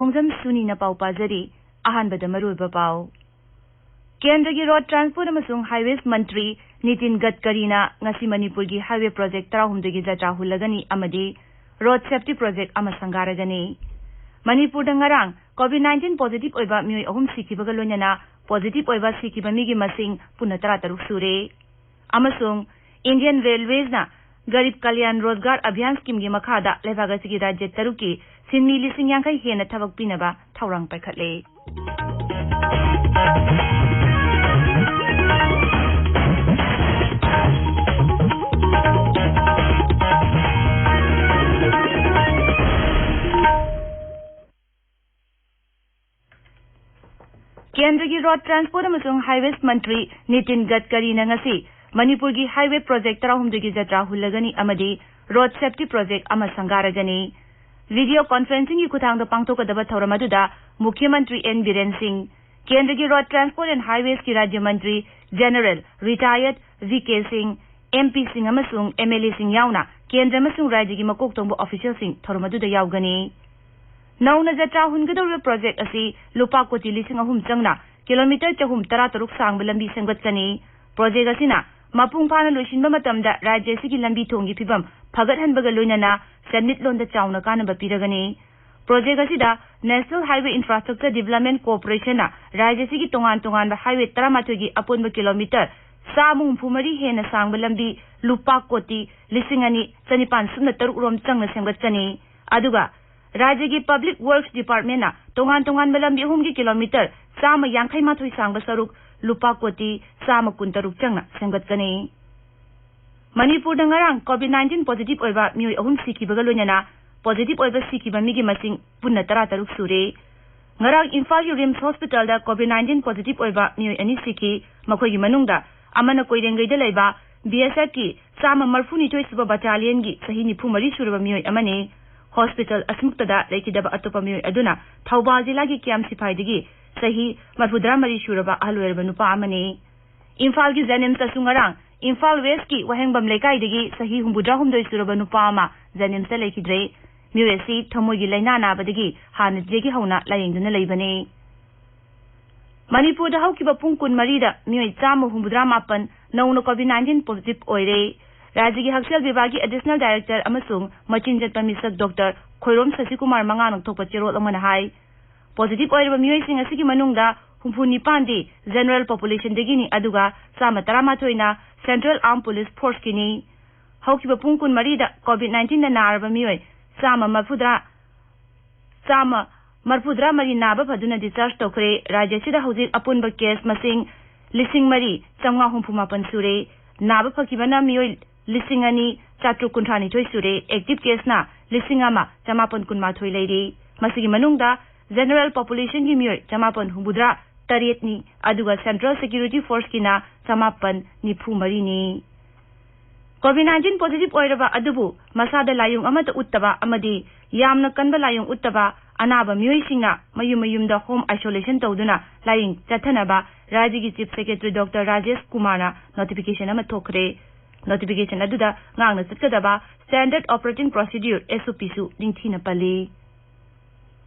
Khongjam Suni na pau pajari ahanbada marulba pau. Kendra gi Road Transport amasung Highways Mantri Nitin Gadkari na ngasi Manipur gi highway project 13 gi jatra hulagani amadi road safety project amasangaragani. Manipur dangarang COVID-19 positive oiba mioi ahum sikibaga loinana positive oiba sikiba migi masing punatara taruk sure. Amasung Indian Railways na Garib Kalyan Rozgar Abhiyan scheme gi makhada lebaga sigi rajya taruki sinmi lising yang kai hena thabak pinaba thaurang paikhatle. Kendra gi Road Transport amasung Highways Mantri Nitin Gadkari na ngasi Manipur gi highway project 13 gi jatra hulagani amadi road safety project amasangaragani. Video conferencing ki kuthang da pangthokadaba thauramadu Mukhy Mantri N Biren Singh, Kendra gi Road Transport and Highways ki Rajya Mantri General Retired VK Singh, MP Singh amasung MLA Singh yauna Kendra amasung Rajya gi makok tongbo official Singh thauramadu yaugani. Nauna jatra hungadawra project asi lupa koti lising ahum changna kilometer chahum tarataruk sangba lambi sangwatkani. Project asina mapung phana loisinba matamda rajya sigi lambi thongi phibam phagathanbaga loinana semnit londa chauna kanaba piragani. Project asida National Highway Infrastructure Development Corporation na rajya sigi tongan ba highway 13 gi aponba kilometer samung phumari hena sangba lambi lupa koti lising ani chanipan sumna taruk rom changna sangwatkani. Aduga Rajya gi Public Works Department na tongan balambi ahum gi kilometer sama yangkai mathoi sangba saruk lupa koti sama kuntaruk changna sangwatkani. Manipur dangarang COVID-19 positive oiba mioi ahum sikibaga loinana positive oiba sikiba migi masing punna tarataruk sure. Ngarang Imphal gi Rims Hospital da COVID-19 positive oiba mioi ani siki makhoi gi manungda amana koirengai da laiba BSF ki sama marfuni thoi suba battalion gi sahi ni phumari suraba mioi amane. Hospital asmuktada lekidaba atopa mioi aduna Thoubal jila gi Kiam Sipai digi sahi marfudra mari shuraba ahloerba nupa amane. Imphal gi Zanim tasungarang Imphal West ki wahengbam lekai digi sahi humbudra humdoi suraba nupa ama Zanim sa lekidre mioi si thamoi gi laina na badigi hana jegi hauna layengduna leibane. Manipur da haukiba pungkun marida mioi chama humbudra mapan nauna COVID-19 positive oire. Rajya gi Hakshal Vibhag Additional Director amasung Machinjat Pamisak Dr. Khoirom Sasikumar Manganok thokpa cherol amana hai. Positive oirba mioi sing asigi manungda humphuni pandi general population degini aduga sama taramathoi Central Armed Police Force kini. Haukiba pungkun marida COVID-19 na narba mioi sama marfudra mari naba phaduna discharge tokre. Rajya sida hojik apunba case masing lising mari chamnga humphuma sure. Naba phakibana mioi lising ani chatru kunthani thoi sure. Active case na lising ama chamapan kunma thoi leiri. Masigi manungda general population gi mioi chamapan humbudra tariet ni aduga Central Security Force kina chamapan ni phumari ni. COVID-19 positive oiraba adubu masada layung amata uttaba amadi yamna kanba layung uttaba anaba mioi singa mayum da home isolation tawduna laying chathanaba Rajya gi Chief Secretary Dr. Rajesh Kumar na notification ama thokre. Notification aduda ngangna chatkadaba Standard Operating Procedure SOP su dingthina pali.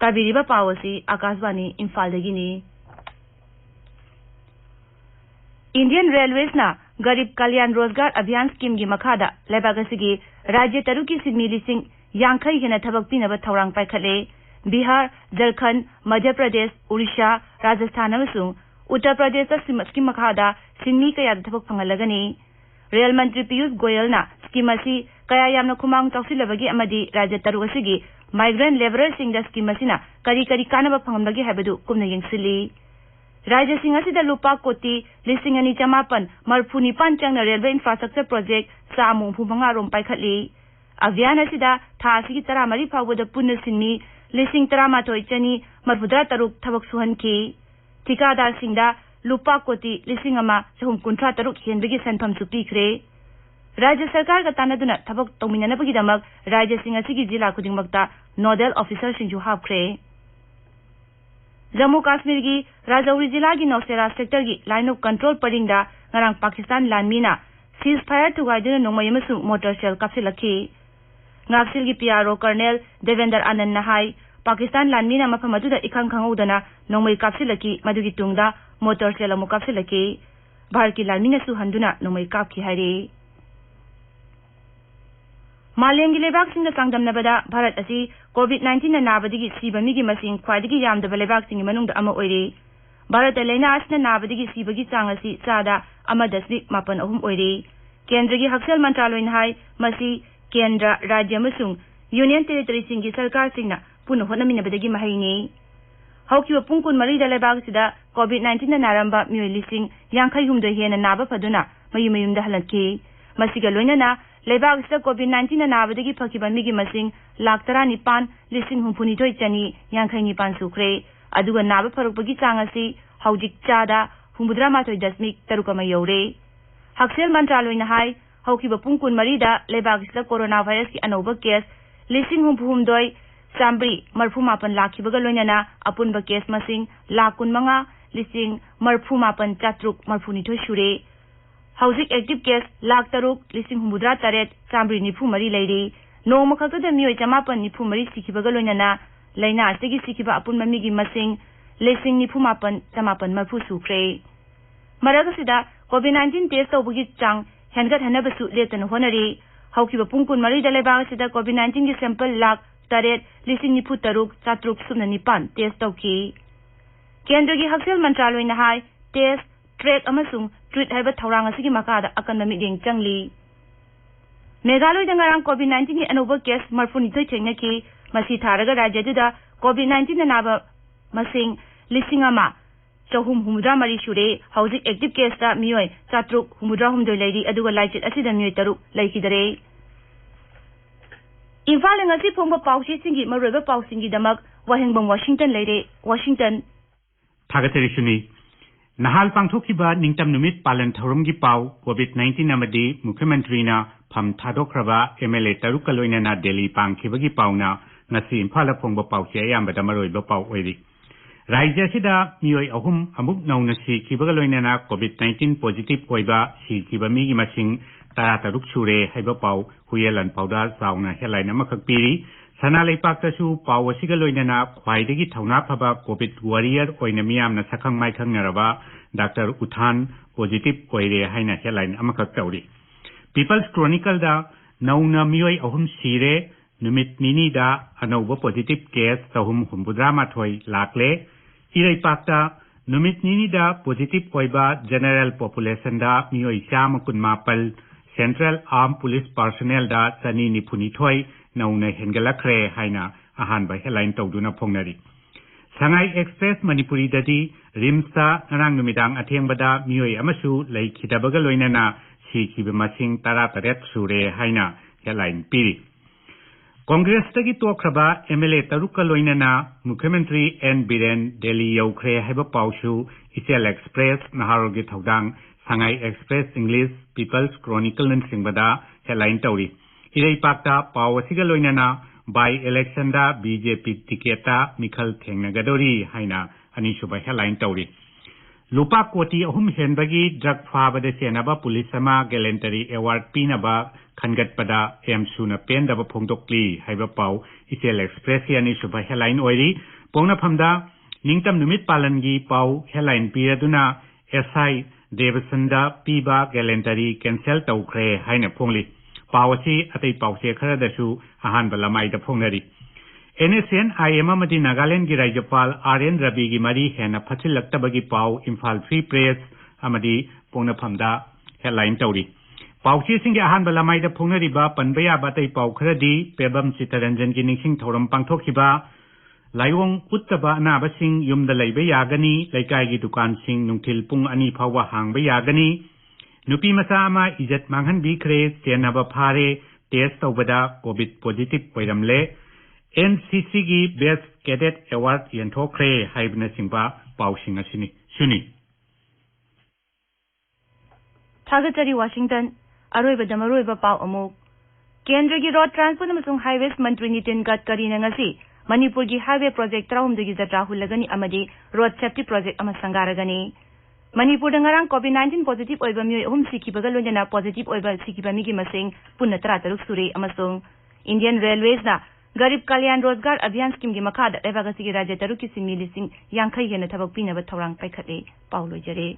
Tabiriba pawasi Akashvani Imphal dagini. Indian Railways na Garib Kalyan Rozgar Abhiyan scheme gi makhada lebagasigi rajya taruki sidmi lising yangkai hena thabak pinaba thaurang paikhatle. Bihar, Jharkhand, Madhya Pradesh, Odisha, Rajasthan amasung Uttar Pradesh scheme makhada sinmi kaya thabak phangalagani. Rail Mantri Piyush Goyal na scheme asi kaya yamna khumang tawsilabagi amadi rajya taruk asigi migrant laborers sing da scheme asina kari kanaba phangamlagi habadu kumna yengsili. Rajya sing asida lupa koti lising ani chamapan marphuni panchang na railway infrastructure project sa amung phumanga rom paikhatli. Abhiyan asida tha asigi taramari phawada punna sinmi lising taramathoi chani marfudra taruk thabak suhanki. Tikadar singda lupa koti lising ama sahum kuntra taruk henbegi sanpham su pikre. Rajya Sarkar ka tanaduna thabak tawminanabagi damak Rajya sing asigi jila khudingmakta nodal officer singju hapkre. Jammu Kashmir gi Rajouri jila gi Nowshera sector gi line of control paringda ngarang Pakistan landmina ceasefire thugaiduna nongmai amasung motor shell kapsilakhi. Ngaksil gi PRO Colonel Devender Anand Nahai Pakistan लानमीना मफम अदुदा इखंग खंगौदना नोंमै कापसिलकी मदुगी तुंगदा mortar shell अमु कापसिलकी भारत की लानमीनासु हंदुना नोंमै कापकी हाइरे मालेमगी लेबाकसिंग चांगदमनबदा भारत असी कोविड-19 नाबदगी सीबा मिगी मसिंग ख्वाइदगी यामदबा लेबाकसिंग मनुंगदा अमा ओइरे भारत लेना असना नाबदगी सीबगी चांग असी चादा अमा दशमिक मापन अहुम ओइरे केंद्र की हक्सेल मंत्रालय हाई मसी केंद्र राज्य मसुंग यूनियन टेरिटरी सिंगी सरकार सिंगना पुनः होनमिनबदगी महैनी हौकिबा पुंग कुन मरीदा लेबाकसिदा कोविड-19 नारंबा मियोय लिसिंग यांखै हुमदो हेना नाबा फदुना मयुमयुमदा हलनकी मसिगा लोइनना लेबाकसिदा कोविड-19 नाबदगी फकिबा मिगी मसिंग लाख 19 लिसिंग हुमफुनिथोय चनी यांखै निपान सुख्रे अदुगा नाबा फरकबगी चांग असि हौजिक चादा 73.3 यौरे हक्सेल मंत्रालय हाई हौकिबा पुंग कुन मरीदा लेबाकसिदा कोरोना वायरस की अनौबा केस लिसिंग हुमफुमदोय चामब्री मरफू मापन लाखिबगा लोइनना अपुनबा केस मसिंग लाख 15 लिसिंग मरफू मापन चात्रुक मरफूनिथोय सुरे हौजिक एक्टिव केस लाख 3 लिसिंग हुमुद्रा तरेट चामब्री निफू मरी लेरी नोंमा खक्तदा मियोय चमापन निफू मरी सिखिबगा लोइनना लैना असिगी सिखिबा अपुनबा मिगी मसिंग लिसिंग निफू मापन चमापन मरफू सुख्रे मरगसिदा कोविड-19 टेस्ट तौबगी चांग हेनगत हनबसु लेतन होनरी हौकिबा पुंग कुन मरीदा लेबाकसिदा कोविड-19 की सैंपल लाख 8,93,709 टेस्ट तौकी केंद्र की हक्सेल मंत्रालय हाई टेस्ट ट्रेक अमसुंग ट्रीट हैबा थौरांग असिगी मकादा अकन्ना मिडिंग चंगली मेघालय दंगारांग कोविड-19 की अनौबा केस मरफुनिथोय थेंगनकी मसी थारगा राज्यदुदा कोविड-19 नाबा मसिंग लिसिंग अमा चहुम हुमुद्रा मरी सुरे हौजिक active केसता मियोय चात्रुक हुमुद्रा हुमदोय Larry अदुगा लाइचित असिदा मियोय तरुक लैखिदरे Imphal ngasi phongba pausi singi maroiba pausingi damak wahengbong Washington leire Washington Thagatari suni nahal pangthokiba ningtam numit palan thorum gi pau COVID-19 amadi mukhyamantri na pham thadokraba MLA taruk kaloina na Delhi pangkhibagi pauna ngasi imphal phongba pausi ayambada maroiba pau oiri Rajya sida miyoi ahum amuk nauna si kibaga loina na COVID-19 positive oiba si kibami gi masing taruk sure haiba pau huyelan pauda sauna helaina makak piri sana leipaktasu pau asiga loina na khwaidagi thauna phaba COVID warrior oina miyamna sakhang mai khangnaraba Dr. Uthan positive oire haina helaina amakak tauri People's Chronicle da nauna miyoi ahum sire numit nini da anauba positive case sahum humbudra mathoi lakle Irai pakta numit nini da positive oiba general population da miyoi chama kunmapal Central Armed Police Personnel da chani nipuni thoi nauna hengalakre haina ahan ba headline tawduna phongnari Sangai Express Manipuri dadi Rimsa ngarang numidang athengbada miyoi amasu leikidabaga loinana sikhiba masing tara taret sure haina headline piri Congress tagi tokraba MLA taruka loinana Mukhyamantri N Biren Delhi yaukre haiba pausu Isel Express naharogi thaudang Sangai Express English People's Chronicle nan singbada headline tawri irei pakta pawasiga loinana by election da BJP tiketa Mikhal Thengnagadori haina anisuba headline tawri Lupa koti ahum henbagi drug fabada senaba police sama gallantry award pinaba khangatpada emsuna pendaba phongdokli haiba pau Isel Express yani suba headline oiri pongna phamda ningtam numit palangi pau headline piraduna SI Devasanda piba gallantry cancel tawkhre haina phongli pawasi atai pause kharadasu ahan balamai da phongnari NSN IM amadi Nagaland gi Rajyapal RN Rabi gi mari hena phachilaktabagi pau Imphal Free Press amadi pongna phamda headline tawri Pauchi singi ahan balamai da phongnari ba panbaya batai pau kharadi pebam Sitaranjan gi ningsing thoram pangthokhiba Laiwong uttaba anaba sing yumda leiba yagani laikai gi dukan sing nungthil pung ani phawa hangba yagani nupi masa ama ijat manghan bikre senaba phare test tawbada COVID positive oiramle NCC gi Best Cadet Award yanthokre haibna singba pausing asini suni Thagatari Washington aroiba damaroiba pau amuk Kendra gi Road Transport amasung Highways Mantri Nitin Gadkari na ngasi Manipur gi highway project traumdagi jatra hulagani amadi road safety project ama sangaragani Manipur dangarang COVID-19 positive oiba miyoi ahum sikhibaga loinana positive oiba sikhiba migi masing punna 13 sure amasung Indian Railways na गरीब कल्याण रोजगार अभियान scheme की मखादा लेबाक असिगी राज्य 6 की सिमी 50 हेन थबक पिनब थौरांग पाइखत्ले पाउ लोइजरे।